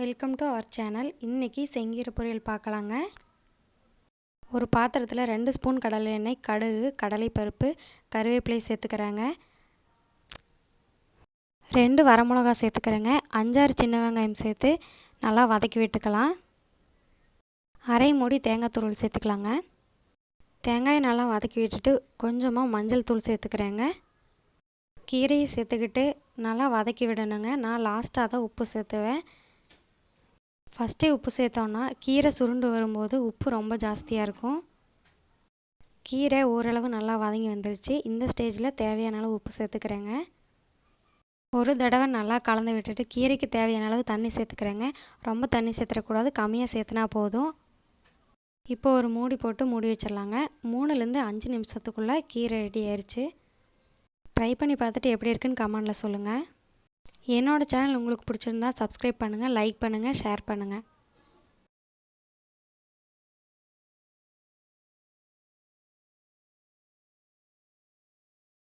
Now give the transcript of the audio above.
Welcome to our channel. இன்றைக்கி செங்கீரை பொரியல் பார்க்கலாங்க. ஒரு பாத்திரத்தில் 2 ஸ்பூன் கடலை எண்ணெய், கடுகு, கடலைப்பருப்பு, கருவேப்பிலை சேர்த்துக்கிறேங்க. 2 வரமிளகா சேர்த்துக்கிறேங்க. 5-6 சின்ன வெங்காயம் சேர்த்து நல்லா வதக்கி விட்டுக்கலாம். அரை மூடி தேங்காய் துருவல் சேர்த்துக்கலாங்க. தேங்காயை நல்லா வதக்கி விட்டுட்டு கொஞ்சமாக மஞ்சள் தூள் சேர்த்துக்கிறேங்க. கீரையை சேர்த்துக்கிட்டு நல்லா வதக்கி விடணுங்க. நான் லாஸ்ட்டாக தான் உப்பு சேர்த்துவேன். ஃபஸ்ட்டே உப்பு சேர்த்தோன்னா கீரை சுருண்டு வரும்போது உப்பு ரொம்ப ஜாஸ்தியாக இருக்கும். கீரை ஓரளவு நல்லா வதங்கி வந்துருச்சு. இந்த ஸ்டேஜில் தேவையான அளவு உப்பு சேர்த்துக்கிறேங்க. ஒரு தடவை நல்லா கலந்து விட்டுட்டு கீரைக்கு தேவையான அளவு தண்ணி சேர்த்துக்கிறேங்க. ரொம்ப தண்ணி சேர்த்துடக்கூடாது, கம்மியாக சேர்த்துனா போதும். இப்போ ஒரு மூடி போட்டு மூடி வச்சிடலாங்க. 3லேருந்து 5 நிமிஷத்துக்குள்ளே கீரை ரெடி ஆயிடுச்சு. ட்ரை பண்ணி பார்த்துட்டு எப்படி இருக்குன்னு கமெண்டில் சொல்லுங்கள். என்னோடய சேனல் உங்களுக்கு பிடிச்சிருந்தா சப்ஸ்கிரைப் பண்ணுங்கள், லைக் பண்ணுங்கள், ஷேர் பண்ணுங்கள்.